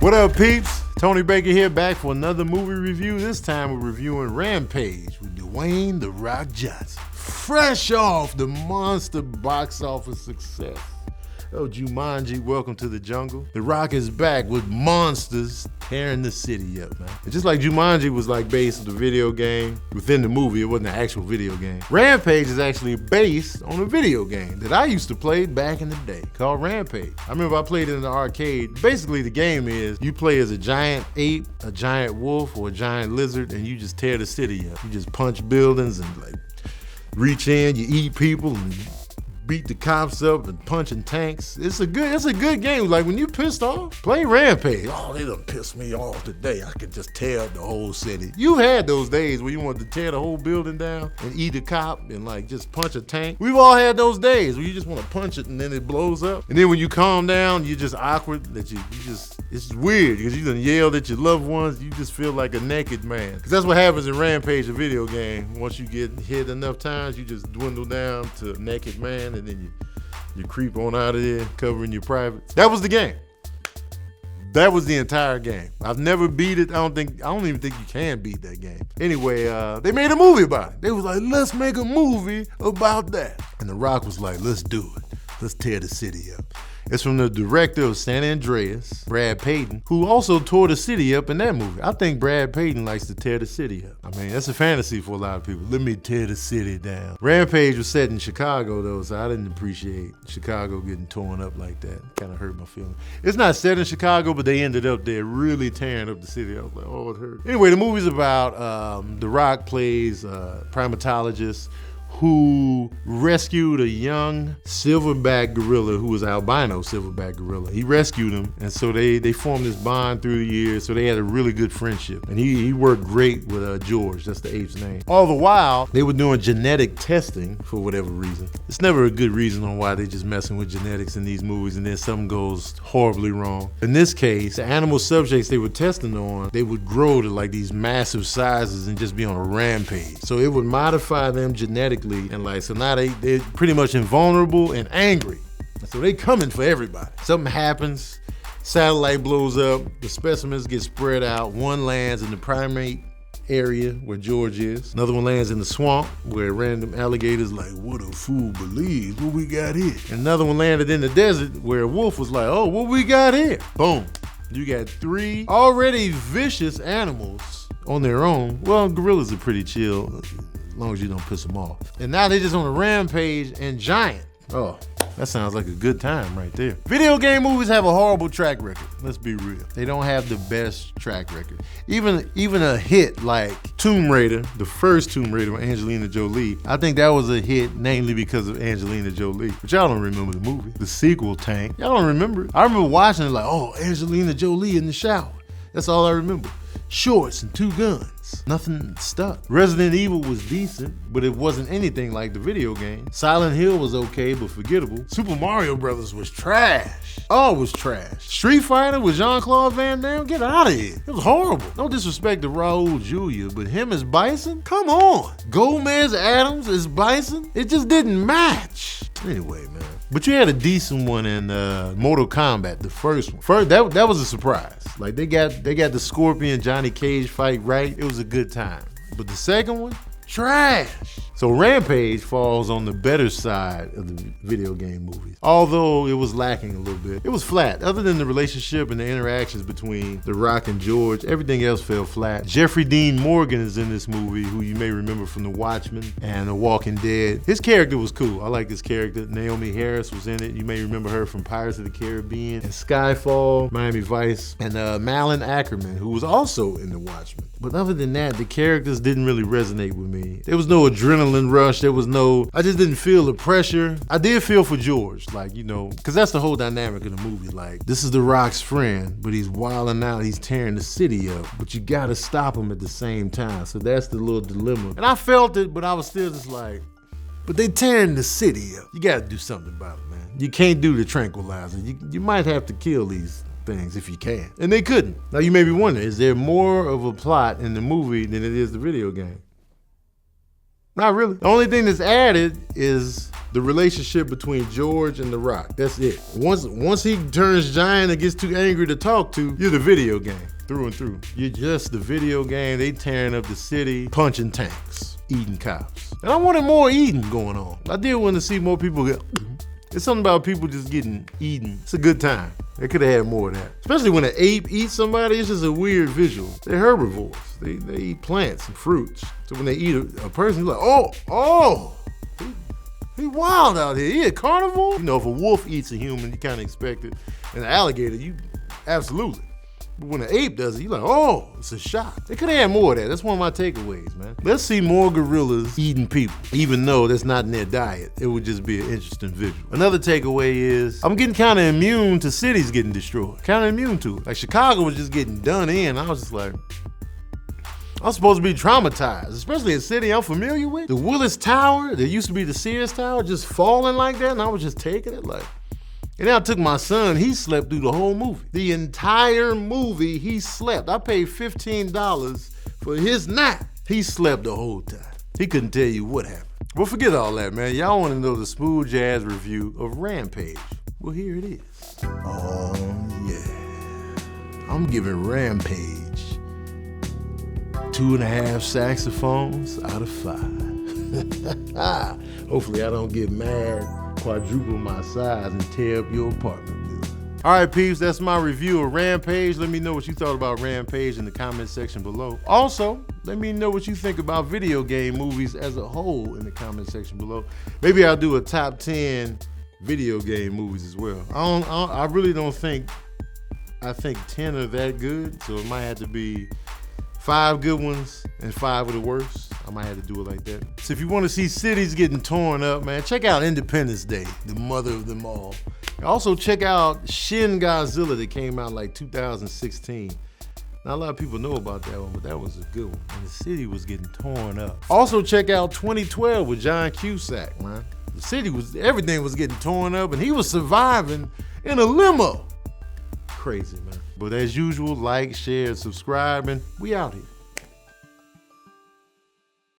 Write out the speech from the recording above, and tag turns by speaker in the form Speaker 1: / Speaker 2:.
Speaker 1: What up, peeps? Tony Baker here, back for another movie review. This time we're reviewing Rampage with Dwayne The Rock Johnson. Fresh off the monster box office success. Oh, Jumanji, welcome to the jungle. The Rock is back with monsters tearing the city up, man. And just like Jumanji was like based on the video game, within the movie, it wasn't an actual video game. Rampage is actually based on a video game that I used to play back in the day called Rampage. I remember I played it in the arcade. Basically, the game is you play as a giant ape, a giant wolf, or a giant lizard, and you just tear the city up. You just punch buildings and like reach in, you eat people, and beat the cops up and punching tanks. It's a good game. Like when you pissed off, play Rampage. Oh, they done pissed me off today. I could just tear up the whole city. You had those days where you wanted to tear the whole building down and eat a cop and like just punch a tank. We've all had those days where you just want to punch it and then it blows up. And then when you calm down, you're just awkward that you just, it's weird because you done yelled at your loved ones. You just feel like a naked man. Because that's what happens in Rampage, a video game. Once you get hit enough times, you just dwindle down to a naked man. And then you creep on out of there, covering your privates. That was the game. That was the entire game. I've never beat it. I don't even think you can beat that game. Anyway, they made a movie about it. They was like, let's make a movie about that. And The Rock was like, let's do it. Let's tear the city up. It's from the director of San Andreas, Brad Payton, who also tore the city up in that movie. I think Brad Payton likes to tear the city up. I mean, that's a fantasy for a lot of people. Let me tear the city down. Rampage was set in Chicago, though, so I didn't appreciate Chicago getting torn up like that. Kind of hurt my feelings. It's not set in Chicago, but they ended up there really tearing up the city. I was like, oh, it hurt. Anyway, the movie's about The Rock plays a primatologist who rescued a young silverback gorilla who was an albino silverback gorilla. He rescued him, and so they formed this bond through the years, so they had a really good friendship. And he worked great with George, that's the ape's name. All the while, they were doing genetic testing for whatever reason. It's never a good reason on why they just messing with genetics in these movies and then something goes horribly wrong. In this case, the animal subjects they were testing on, they would grow to like these massive sizes and just be on a rampage. So it would modify them genetically. And like, so now they're pretty much invulnerable and angry. So they coming for everybody. Something happens, satellite blows up, the specimens get spread out. One lands in the primate area where George is. Another one lands in the swamp where random alligators like, what a fool believes, what we got here. And another one landed in the desert where a wolf was like, oh, what we got here? Boom. You got 3 already vicious animals on their own. Well, gorillas are pretty chill, as long as you don't piss them off. And now they're just on a rampage and giant. Oh, that sounds like a good time right there. Video game movies have a horrible track record. Let's be real. They don't have the best track record. Even a hit like Tomb Raider, the first Tomb Raider with Angelina Jolie, I think that was a hit mainly because of Angelina Jolie. But y'all don't remember the movie. The sequel, Tank. Y'all don't remember it. I remember watching it like, oh, Angelina Jolie in the shower. That's all I remember. Shorts and 2 guns. Nothing stuck. Resident Evil was decent, but it wasn't anything like the video game. Silent Hill was okay, but forgettable. Super Mario Brothers was trash. Oh, it was trash. Street Fighter with Jean-Claude Van Damme? Get out of here. It was horrible. No disrespect to Raul Julia, but him as Bison? Come on. Gomez Adams as Bison? It just didn't match. Anyway, man. But you had a decent one in Mortal Kombat, the first one. That was a surprise. Like they got the Scorpion Johnny Cage fight right. It was a good time. But the second one, trash. So Rampage falls on the better side of the video game movies. Although it was lacking a little bit. It was flat. Other than the relationship and the interactions between The Rock and George, everything else fell flat. Jeffrey Dean Morgan is in this movie, who you may remember from The Watchmen and The Walking Dead. His character was cool. I like his character. Naomi Harris was in it. You may remember her from Pirates of the Caribbean and Skyfall, Miami Vice, and Malin Ackerman, who was also in The Watchmen. But other than that, the characters didn't really resonate with me. There was no adrenaline rush. I just didn't feel the pressure. I did feel for George, like, you know, because that's the whole dynamic of the movie. Like, this is The Rock's friend, but he's wilding out. He's tearing the city up, but you got to stop him at the same time. So that's the little dilemma. And I felt it, but I was still just like, but they tearing the city up. You got to do something about it, man. You can't do the tranquilizer. You might have to kill these things if you can. And they couldn't. Now you may be wondering, is there more of a plot in the movie than it is the video game? Not really. The only thing that's added is the relationship between George and The Rock. That's it. Once he turns giant and gets too angry to talk to, you're the video game through and through. You're just the video game. They tearing up the city, punching tanks, eating cops. And I wanted more eating going on. I did want to see more people get. It's something about people just getting eaten. It's a good time. They could have had more of that. Especially when an ape eats somebody, it's just a weird visual. They're herbivores. They eat plants and fruits. So when they eat a person, you're like, oh, he wild out here. He a carnivore? You know, if a wolf eats a human, you kind of expect it. And an alligator, you absolutely. But when an ape does it, you're like, oh, it's a shock. They could have had more of that. That's one of my takeaways, man. Let's see more gorillas eating people, even though that's not in their diet. It would just be an interesting visual. Another takeaway is I'm getting kind of immune to cities getting destroyed. Kind of immune to it. Like Chicago was just getting done in. I was just like, I'm supposed to be traumatized, especially a city I'm familiar with. The Willis Tower, that used to be the Sears Tower, just falling like that, and I was just taking it like. And then I took my son, he slept through the whole movie. The entire movie, he slept. I paid $15 for his nap. He slept the whole time. He couldn't tell you what happened. Well, forget all that, man. Y'all want to know the smooth jazz review of Rampage. Well, here it is. Oh, yeah. I'm giving Rampage 2.5 saxophones out of 5. Hopefully I don't get mad, quadruple my size, and tear up your apartment building. All right, peeps, that's my review of Rampage. Let me know what you thought about Rampage in the comment section below. Also, let me know what you think about video game movies as a whole in the comment section below. Maybe I'll do a top 10 video game movies as well. I really don't think, I think 10 are that good, so it might have to be 5 good ones and 5 of the worst. I might have to do it like that. So if you want to see cities getting torn up, man, check out Independence Day, the mother of them all. Also check out Shin Godzilla that came out like 2016. Not a lot of people know about that one, but that was a good one. And the city was getting torn up. Also check out 2012 with John Cusack, man. The city was, everything was getting torn up and he was surviving in a limo. Crazy, man. But as usual, like, share, subscribe, and we out here.